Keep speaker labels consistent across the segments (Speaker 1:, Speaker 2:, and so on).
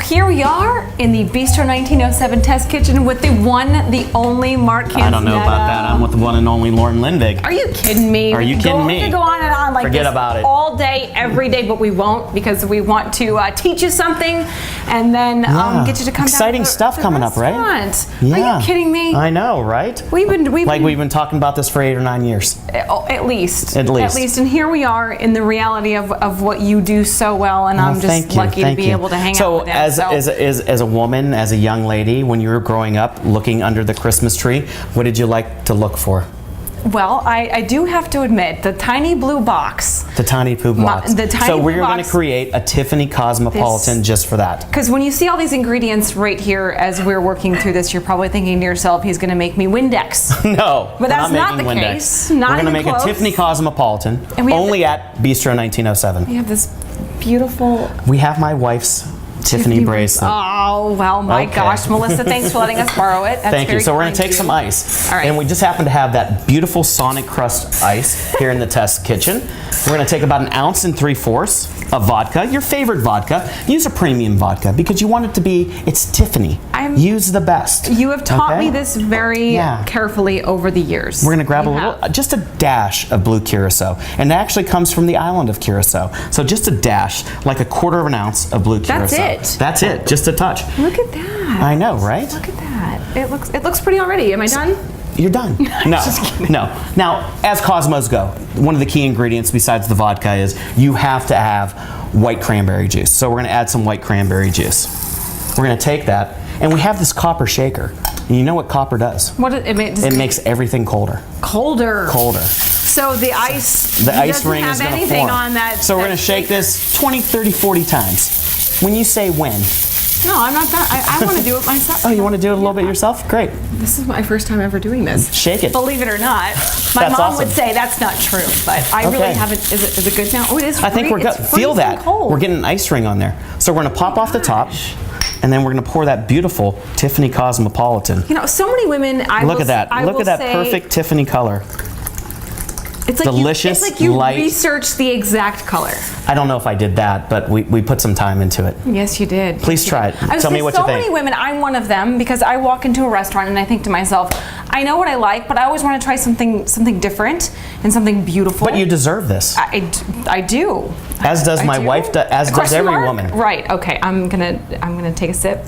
Speaker 1: here we are in the Bistro 1907 test kitchen with the one, the only Mark Canzonetta.
Speaker 2: I don't know about that. I'm with the one and only Lauren Lindvig.
Speaker 1: Are you kidding me?
Speaker 2: Are you kidding me?
Speaker 1: We could go on and on like
Speaker 2: Forget
Speaker 1: this
Speaker 2: about it.
Speaker 1: all day, every day, but we won't because we want to teach you something and then get you to come
Speaker 2: Exciting
Speaker 1: down to
Speaker 2: stuff
Speaker 1: the
Speaker 2: coming up, right?
Speaker 1: Yeah. Are you kidding me?
Speaker 2: I know, right?
Speaker 1: We've been
Speaker 2: talking about this for 8 or 9 years.
Speaker 1: At least.
Speaker 2: At least.
Speaker 1: And here we are in the reality of what you do so well, and I'm just lucky to be able to hang out with him.
Speaker 2: So as a woman, as a young lady, when you were growing up, looking under the Christmas tree, what did you like to look for?
Speaker 1: Well, I do have to admit, the tiny blue box.
Speaker 2: The tiny blue box. So we're going to create a Tiffany Cosmopolitan just for that.
Speaker 1: Because when you see all these ingredients right here as we're working through this, you're probably thinking to yourself, he's going to make me Windex.
Speaker 2: No,
Speaker 1: but that's not the case. We're
Speaker 2: going to make a Tiffany Cosmopolitan only at Bistro 1907.
Speaker 1: We have this beautiful...
Speaker 2: We have my wife's Tiffany bracelet.
Speaker 1: Oh, well, my gosh. Melissa, thanks for letting us borrow it. That's
Speaker 2: Thank you. So we're going to take some ice.
Speaker 1: All right.
Speaker 2: And we just happen to have that beautiful Sonic Crust ice here in the test kitchen. We're going to take about 1 ounce and 3/4 of vodka, your favorite vodka. Use a premium vodka because you want it to be, it's Tiffany. Use the best.
Speaker 1: You have taught me this very carefully over the years.
Speaker 2: We're going to grab a little, just a dash of blue curacao. And that actually comes from the island of Curacao. So just a dash, like 1/4 ounce of blue curacao.
Speaker 1: That's it.
Speaker 2: That's it, just a touch.
Speaker 1: Look at that.
Speaker 2: I know, right?
Speaker 1: Look at that. It looks pretty already. Am I done?
Speaker 2: You're done. No, no. Now, as Cosmos go, one of the key ingredients besides the vodka is you have to have white cranberry juice. So we're going to add some white cranberry juice. We're going to take that, and we have this copper shaker. And you know what copper does?
Speaker 1: What it
Speaker 2: makes everything colder.
Speaker 1: Colder.
Speaker 2: Colder.
Speaker 1: So the ice
Speaker 2: ring is going to form.
Speaker 1: On that,
Speaker 2: so we're going to shake this 20, 30, 40 times. When you say when.
Speaker 1: No, I'm not done. I want to do it myself.
Speaker 2: Oh, you want to do it a little bit yourself? Great.
Speaker 1: This is my first time ever doing this.
Speaker 2: Shake it.
Speaker 1: Believe it or not. My mom would say that's not true, but I really haven't. Is it good now? Oh, it is.
Speaker 2: I think we're good. Feel that.
Speaker 1: Cold.
Speaker 2: We're getting an ice ring on there. So we're going to pop off the top, and then we're going to pour that beautiful Tiffany Cosmopolitan.
Speaker 1: You know, so many women.
Speaker 2: Look at that. Look at that perfect Tiffany color.
Speaker 1: It's like
Speaker 2: delicious,
Speaker 1: it's like you
Speaker 2: light.
Speaker 1: researched the exact color.
Speaker 2: I don't know if I did that, but we put some time into it.
Speaker 1: Yes, you did.
Speaker 2: Please try it. Tell me what you think.
Speaker 1: So many women, I'm one of them, because I walk into a restaurant and I think to myself, I know what I like, but I always want to try something different and something beautiful.
Speaker 2: But you deserve this.
Speaker 1: I do.
Speaker 2: As does my wife. As does every woman.
Speaker 1: Right. Okay. I'm gonna take a sip.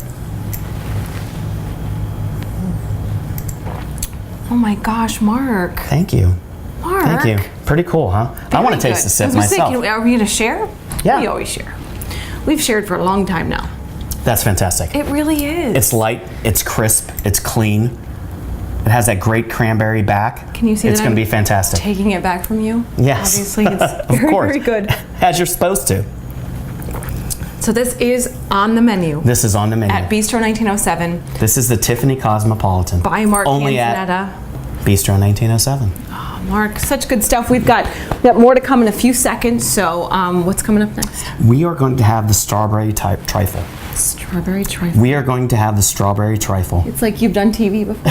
Speaker 1: Oh my gosh, Mark.
Speaker 2: Thank you.
Speaker 1: Mark.
Speaker 2: Thank you. Pretty cool, huh? I want to taste the sip myself.
Speaker 1: Are we going to share?
Speaker 2: Yeah.
Speaker 1: We always share. We've shared for a long time now.
Speaker 2: That's fantastic.
Speaker 1: It really is.
Speaker 2: It's light, it's crisp, it's clean. It has that great cranberry back.
Speaker 1: Can you see
Speaker 2: It's going to be fantastic.
Speaker 1: Taking it back from you?
Speaker 2: Yes.
Speaker 1: Obviously, it's very good.
Speaker 2: As you're supposed to.
Speaker 1: So this is on the menu.
Speaker 2: This is on the menu.
Speaker 1: At Bistro 1907.
Speaker 2: This is the Tiffany Cosmopolitan.
Speaker 1: By Mark
Speaker 2: Only
Speaker 1: Canzonetta.
Speaker 2: At Bistro 1907.
Speaker 1: Oh, Mark, such good stuff. We've got more to come in a few seconds. So what's coming up next?
Speaker 2: We are going to have the strawberry trifle.
Speaker 1: Strawberry trifle.
Speaker 2: We are going to have the strawberry trifle.
Speaker 1: It's like you've done TV before.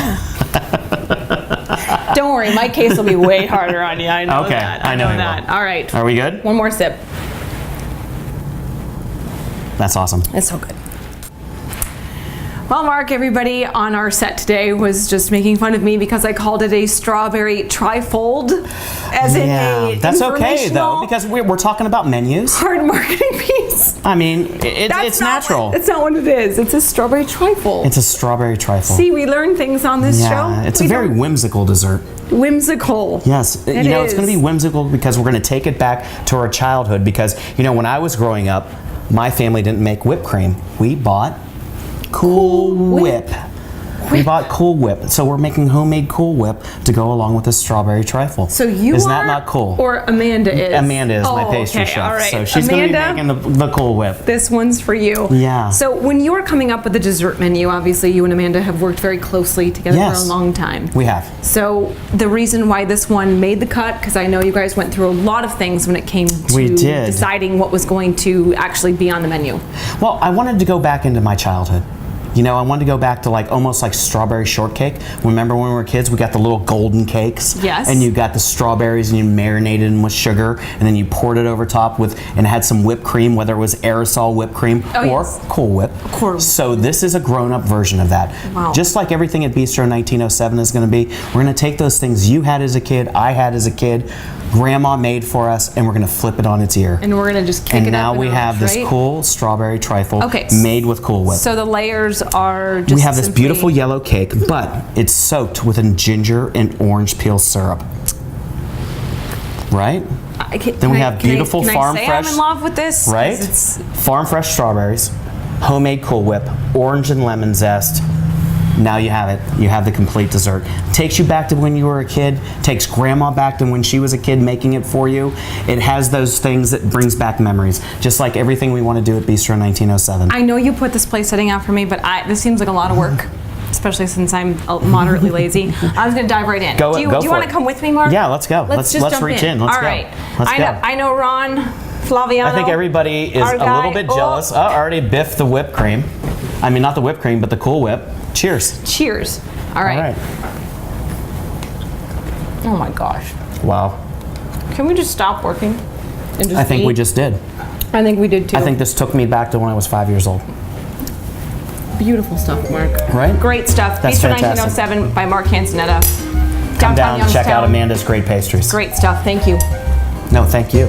Speaker 1: Don't worry, my case will be way harder on you. I know that.
Speaker 2: I know
Speaker 1: that. All right.
Speaker 2: Are we good?
Speaker 1: One more sip.
Speaker 2: That's awesome.
Speaker 1: It's so good. Well, Mark, everybody on our set today was just making fun of me because I called it a strawberry trifold, as in a
Speaker 2: that's okay though, because we're talking about menus.
Speaker 1: Hard marketing piece.
Speaker 2: I mean, it's natural.
Speaker 1: It's not what it is. It's a strawberry trifle.
Speaker 2: It's a strawberry trifle.
Speaker 1: See, we learn things on this show.
Speaker 2: It's a very whimsical dessert.
Speaker 1: Whimsical.
Speaker 2: Yes, it's going to be whimsical because we're going to take it back to our childhood. Because when I was growing up, my family didn't make whipped cream. We bought Cool Whip. We bought Cool Whip, so we're making homemade Cool Whip to go along with the strawberry trifle.
Speaker 1: So you
Speaker 2: Isn't that not cool?
Speaker 1: Or Amanda is?
Speaker 2: Amanda is my pastry chef.
Speaker 1: All right.
Speaker 2: So she's going to be making the Cool Whip.
Speaker 1: This one's for you.
Speaker 2: Yeah.
Speaker 1: So when you were coming up with the dessert menu, obviously you and Amanda have worked very closely together for a long time.
Speaker 2: We have.
Speaker 1: So the reason why this one made the cut, because I know you guys went through a lot of things when it came to deciding what was going to actually be on the menu.
Speaker 2: Well, I wanted to go back into my childhood. You know, I wanted to go back to like almost like strawberry shortcake. Remember when we were kids, we got the little golden cakes?
Speaker 1: Yes.
Speaker 2: And you got the strawberries and you marinated them with sugar and then you poured it over top with, and it had some whipped cream, whether it was aerosol whipped cream or
Speaker 1: yes.
Speaker 2: Cool Whip.
Speaker 1: Cool Whip.
Speaker 2: So this is a grown-up version of that.
Speaker 1: Wow.
Speaker 2: Just like everything at Bistro 1907 is going to be, we're going to take those things you had as a kid, I had as a kid, Grandma made for us, and we're going to flip it on its ear.
Speaker 1: And we're going to just kick
Speaker 2: And
Speaker 1: it up.
Speaker 2: now
Speaker 1: in
Speaker 2: we
Speaker 1: a
Speaker 2: have this
Speaker 1: tray.
Speaker 2: cool strawberry trifle
Speaker 1: Okay.
Speaker 2: made with Cool Whip.
Speaker 1: So the layers are just
Speaker 2: We have this
Speaker 1: simply-
Speaker 2: beautiful yellow cake, but it's soaked with a ginger and orange peel syrup. Right? Then we have beautiful farm
Speaker 1: can I say
Speaker 2: fresh.
Speaker 1: I'm in love with this? 'Cause
Speaker 2: Right?
Speaker 1: It's,
Speaker 2: Farm fresh strawberries, homemade Cool Whip, orange and lemon zest. Now you have it. You have the complete dessert. Takes you back to when you were a kid. Takes Grandma back to when she was a kid making it for you. It has those things that brings back memories. Just like everything we want to do at Bistro 1907.
Speaker 1: I know you put this place setting out for me, but this seems like a lot of work, especially since I'm moderately lazy. I was going to dive right in.
Speaker 2: Go
Speaker 1: do you
Speaker 2: for
Speaker 1: want
Speaker 2: it.
Speaker 1: to come with me, Mark?
Speaker 2: Yeah, let's go.
Speaker 1: Let's just jump
Speaker 2: reach in. Let's
Speaker 1: All
Speaker 2: go.
Speaker 1: right.
Speaker 2: Let's go.
Speaker 1: I know Ron Flaviano.
Speaker 2: I think everybody is
Speaker 1: our
Speaker 2: a
Speaker 1: guy.
Speaker 2: little bit jealous. Oh, already biffed the whipped cream. I mean, not the whipped cream, but the Cool Whip. Cheers.
Speaker 1: Cheers. All right.
Speaker 2: All right.
Speaker 1: Oh my gosh.
Speaker 2: Wow.
Speaker 1: Can we just stop working and just
Speaker 2: I think we
Speaker 1: eat?
Speaker 2: just did.
Speaker 1: I think we did too.
Speaker 2: I think this took me back to when I was 5 years old.
Speaker 1: Beautiful stuff, Mark.
Speaker 2: Right?
Speaker 1: Great stuff.
Speaker 2: That's
Speaker 1: Bistro
Speaker 2: fantastic.
Speaker 1: 1907 by Mark Hansenetta.
Speaker 2: Come down, check out
Speaker 1: Youngstown.
Speaker 2: Amanda's great pastries.
Speaker 1: Great stuff. Thank you.
Speaker 2: No, thank you.